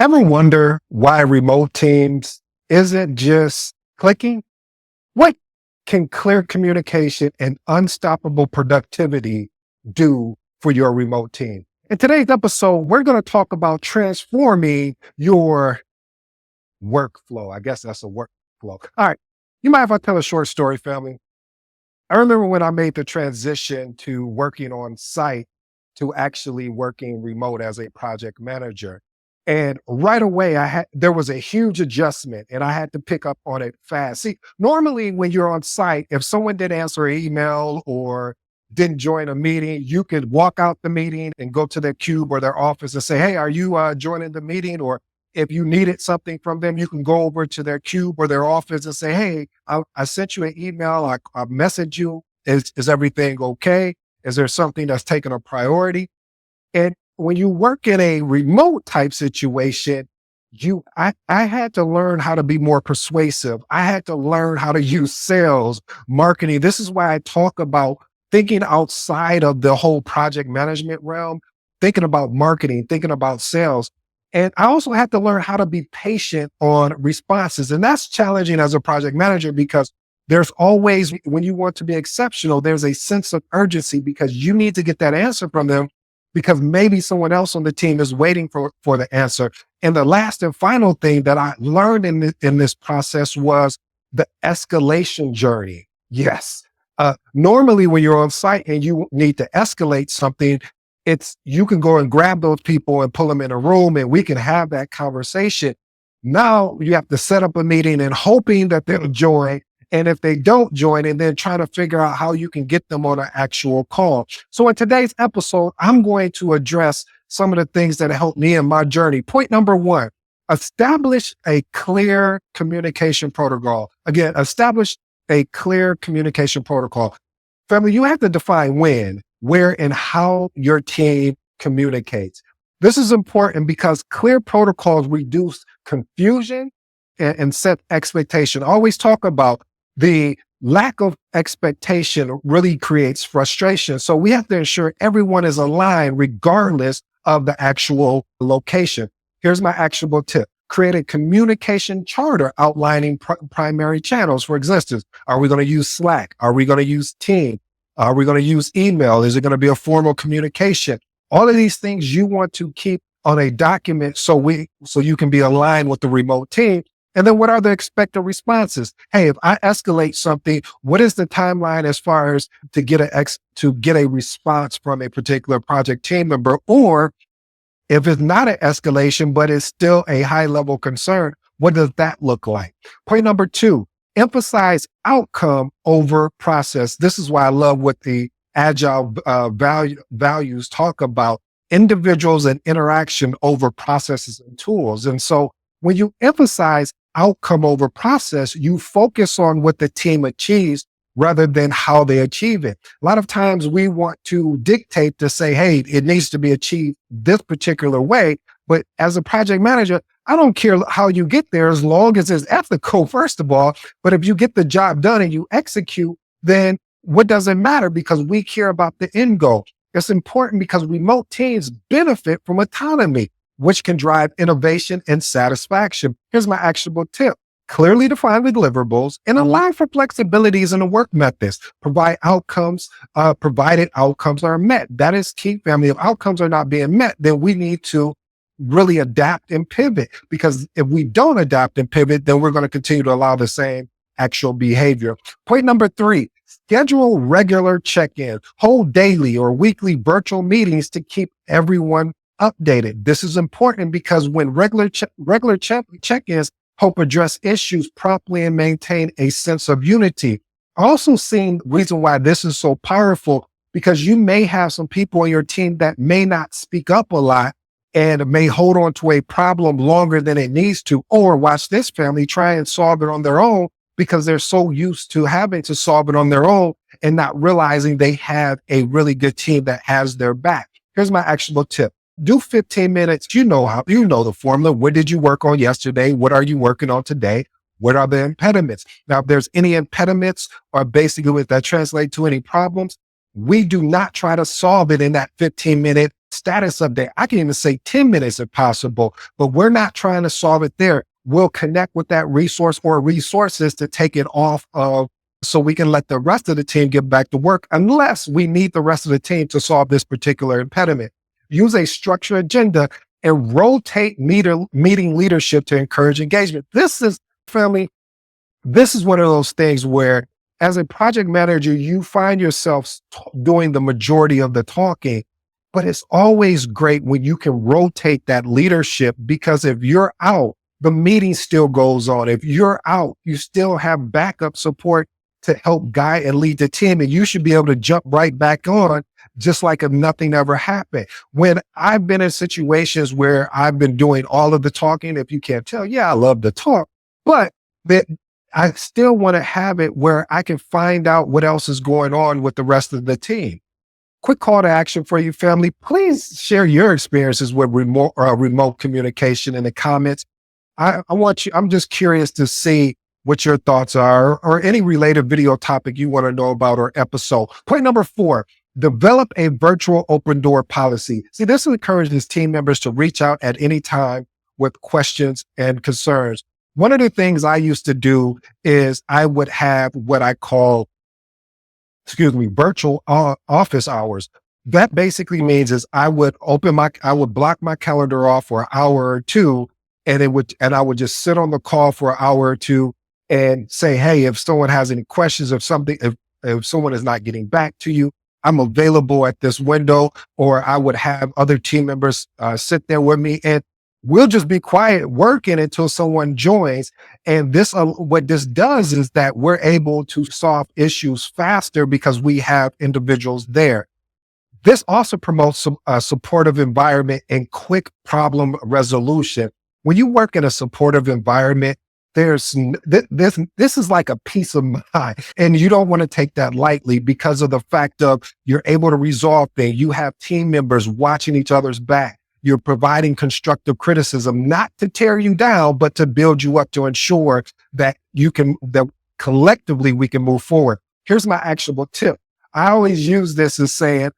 Ever wonder why remote teams isn't just clicking? What can clear communication and unstoppable productivity do for your remote team? In today's episode, we're going to talk about transforming your workflow. I guess that's a workflow. All right. You mind if I tell a short story, family? I remember when I made the transition to working on site to actually working remote as a project manager. And right away, there was a huge adjustment and I had to pick up on it fast. See, normally when you're on site, if someone didn't answer an email or didn't join a meeting, you could walk out the meeting and go to their cube or their office and say, "Hey, are you joining the meeting?" Or if you needed something from them, you can go over to their cube or their office and say, "Hey, I sent you an email. I messaged you. Is everything okay? Is there something that's taking a priority?" And when you work in a remote type situation, I had to learn how to be more persuasive. I had to learn how to use sales, marketing. This is why I talk about thinking outside of the whole project management realm, thinking about marketing, thinking about sales. And I also had to learn how to be patient on responses. And that's challenging as a project manager because there's always, when you want to be exceptional, there's a sense of urgency because you need to get that answer from them because maybe someone else on the team is waiting for the answer. And the last and final thing that I learned in this process was the escalation journey. Yes. Normally when you're on site and you need to escalate something, you can go and grab those people and pull them in a room and we can have that conversation. Now you have to set up a meeting and hoping that they'll join. And if they don't join, and then try to figure out how you can get them on an actual call. So in today's episode, I'm going to address some of the things that helped me in my journey. Point number one, establish a clear communication protocol. Again, establish a clear communication protocol. Family, you have to define when, where, and how your team communicates. This is important because clear protocols reduce confusion and set expectation. I always talk about the lack of expectation really creates frustration. So we have to ensure everyone is aligned regardless of the actual location. Here's my actionable tip. Create a communication charter outlining primary channels for existence. Are we going to use Slack? Are we going to use Team? Are we going to use email? Is it going to be a formal communication? All of these things you want to keep on a document so you can be aligned with the remote team. And then what are the expected responses? Hey, if I escalate something, what is the timeline as far as to get a response from a particular project team member? Or if it's not an escalation, but it's still a high level concern, what does that look like? Point number two, emphasize outcome over process. This is why I love what the Agile values talk about, individuals and interaction over processes and tools. And so when you emphasize outcome over process, you focus on what the team achieves rather than how they achieve it. A lot of times we want to dictate to say, hey, it needs to be achieved this particular way. But as a project manager, I don't care how you get there as long as it's ethical, first of all. But if you get the job done and you execute, then what does it matter? Because we care about the end goal. It's important because remote teams benefit from autonomy, which can drive innovation and satisfaction. Here's my actionable tip. Clearly define the deliverables and allow for flexibilities in the work methods. Provide outcomes, provided outcomes are met. That is key, family. If outcomes are not being met, then we need to really adapt and pivot. Because if we don't adapt and pivot, then we're going to continue to allow the same actual behavior. Point number three, schedule regular check-ins. Hold daily or weekly virtual meetings to keep everyone updated. This is important because when regular check-ins help address issues properly and maintain a sense of unity. Also seeing the reason why this is so powerful, because you may have some people on your team that may not speak up a lot and may hold on to a problem longer than it needs to, or watch this, family, try and solve it on their own because they're so used to having to solve it on their own and not realizing they have a really good team that has their back. Here's my actionable tip. Do 15 minutes. You know the formula. What did you work on yesterday? What are you working on today? What are the impediments? Now, if there's any impediments or basically if that translate to any problems, we do not try to solve it in that 15-minute status update. I can even say 10 minutes if possible, but we're not trying to solve it there. We'll connect with that resource or resources to take it off of so we can let the rest of the team get back to work unless we need the rest of the team to solve this particular impediment. Use a structured agenda and rotate meeting leadership to encourage engagement. This is, family, this is one of those things where as a project manager, you find yourself doing the majority of the talking, but it's always great when you can rotate that leadership, because if you're out, the meeting still goes on. If you're out, you still have backup support to help guide and lead the team, and you should be able to jump right back on just like if nothing ever happened. When I've been in situations where I've been doing all of the talking, if you can't tell, yeah, I love to talk, but that I still want to have it where I can find out what else is going on with the rest of the team. Quick call to action for you, family. Please share your experiences with remote communication in the comments. I'm just curious to see what your thoughts are, or any related video topic you want to know about or episode. Point number 4, develop a virtual open door policy. See, this encourages team members to reach out at any time with questions and concerns. One of the things I used to do is I would have what I call, virtual office hours. That basically means is I would block my calendar off for an hour or two, and I would just sit on the call for an hour or two and say, hey, if someone has any questions, if someone is not getting back to you, I'm available at this window. Or I would have other team members sit there with me, and we'll just be quiet working until someone joins. And what this does is that we're able to solve issues faster because we have individuals there. This also promotes a supportive environment and quick problem resolution. When you work in a supportive environment, this is like a peace of mind, and you don't want to take that lightly because of the fact of you're able to resolve things. You have team members watching each other's back. You're providing constructive criticism, not to tear you down, but to build you up, to ensure that that collectively we can move forward. Here's my actionable tip. I always use this as saying,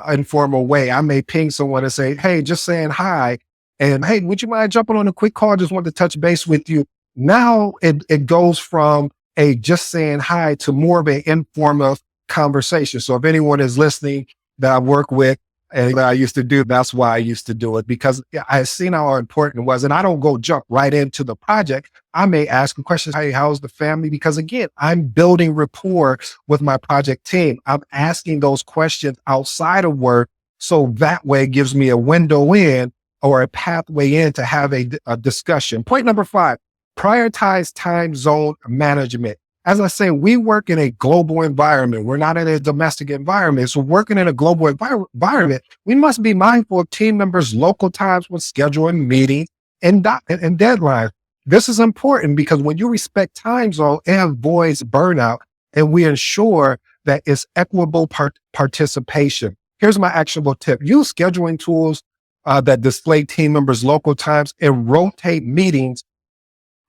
informal way. I may ping someone and say, hey, just saying hi. And hey, would you mind jumping on a quick call? Just wanted to touch base with you. Now it goes from a just saying hi to more of an informal conversation. So if anyone is listening that I work with and I used to do, that's why I used to do it, because I seen how important it was. And I don't go jump right into the project. I may ask a question, hey, how's the family? Because again, I'm building rapport with my project team. I'm asking those questions outside of work. So that way it gives me a window in, or a pathway in, to have a discussion. Point number 5, prioritize time zone management. As I say, we work in a global environment. We're not in a domestic environment. So working in a global environment, we must be mindful of team members' local times when scheduling meetings and deadlines. This is important because when you respect time zone, it avoids burnout, and we ensure that it's equitable participation. Here's my actionable tip. Use scheduling tools that display team members' local times and rotate meetings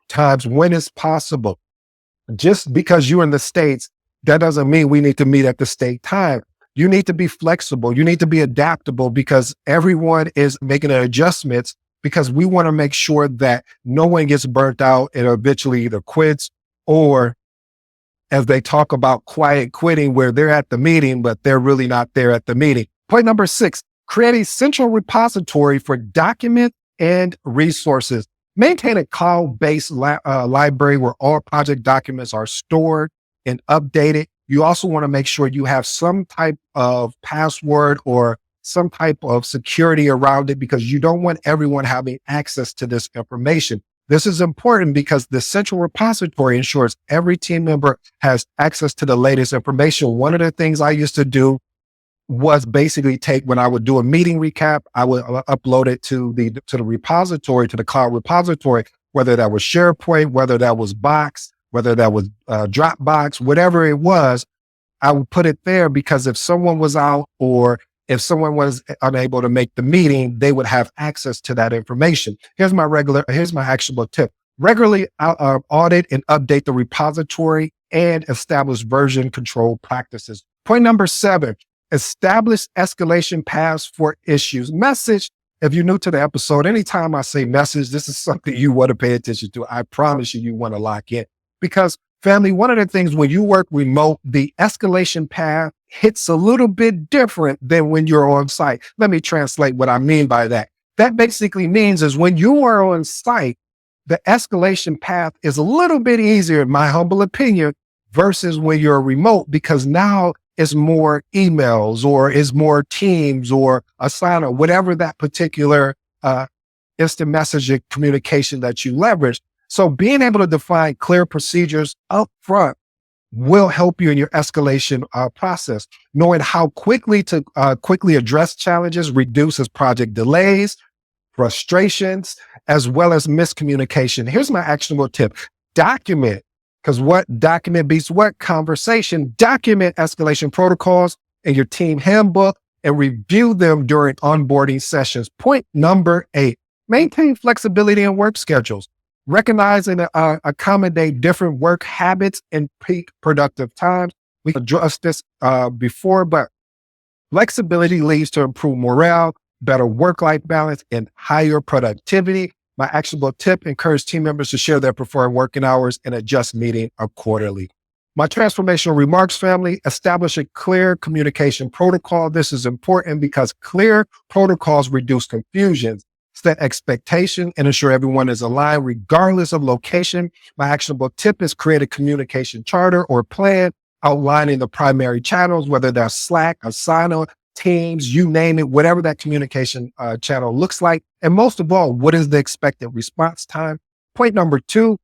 times when it's possible. Just because you're in the States, that doesn't mean we need to meet at the state time. You need to be flexible. You need to be adaptable, because everyone is making adjustments, because we want to make sure that no one gets burnt out and eventually either quits, or as they talk about, quiet quitting, where they're at the meeting, but they're really not there at the meeting. Point number 6, create a central repository for documents and resources. Maintain a cloud-based library where all project documents are stored and updated. You also want to make sure you have some type of password or some type of security around it, because you don't want everyone having access to this information. This is important because the central repository ensures every team member has access to the latest information. One of the things I used to do was basically when I would do a meeting recap, I would upload it to the repository, to the cloud repository, whether that was SharePoint, whether that was Box, whether that was Dropbox, whatever it was, I would put it there, because if someone was out or if someone was unable to make the meeting, they would have access to that information. Here's my actionable tip. Regularly audit and update the repository and establish version control practices. Point number 7, Establish escalation paths for issues. Message, if you're new to the episode, anytime I say message, this is something you want to pay attention to. I promise you want to lock in. Because family, one of the things when you work remote, the escalation path hits a little bit different than when you're on site. Let me translate what I mean by that. That basically means is when you are on site, the escalation path is a little bit easier, in my humble opinion, versus when you're remote, because now it's more emails or it's more Teams or Asana, whatever that particular instant messaging communication that you leverage. So being able to define clear procedures up front will help you in your escalation process. Knowing how quickly to quickly address challenges reduces project delays, frustrations, as well as miscommunication. Here's my actionable tip. Document, because what document beats what? Conversation. Document escalation protocols in your team handbook and review them during onboarding sessions. Point number 8, maintain flexibility in work schedules. Recognize and accommodate different work habits and peak productive times. We addressed this before, but flexibility leads to improved morale, better work-life balance, and higher productivity. My actionable tip: encourage team members to share their preferred working hours and adjust meeting accordingly. My transformational remarks, family: establish a clear communication protocol. This is important because clear protocols reduce confusions, set expectation, and ensure everyone is aligned regardless of location. My actionable tip is create a communication charter or plan outlining the primary channels, whether that's Slack, Asana, Teams, you name it, whatever that communication channel looks like. And most of all, what is the expected response time? Point number 2,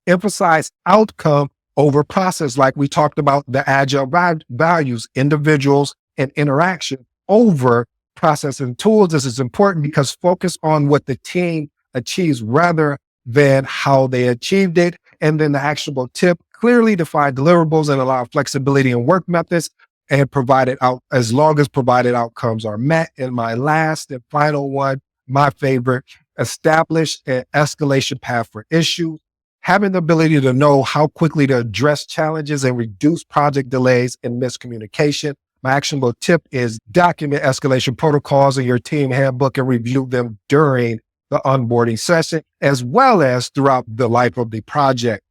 emphasize outcome over process. Like we talked about the Agile values, individuals and interaction over process and tools. This is important because focus on what the team achieves rather than how they achieved it. And then the actionable tip: clearly define deliverables and allow flexibility in work methods and provided out as long as provided outcomes are met. And my last and final one, my favorite: establish an escalation path for issues. Having the ability to know how quickly to address challenges and reduce project delays and miscommunication. My actionable tip is document escalation protocols in your team handbook and review them during the onboarding session, as well as throughout the life of the project.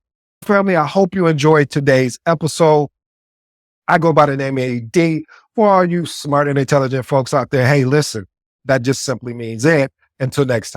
Family, I hope you enjoyed today's episode. I go by the name AD. For all you smart and intelligent folks out there, hey, listen, that just simply means it. Until next time.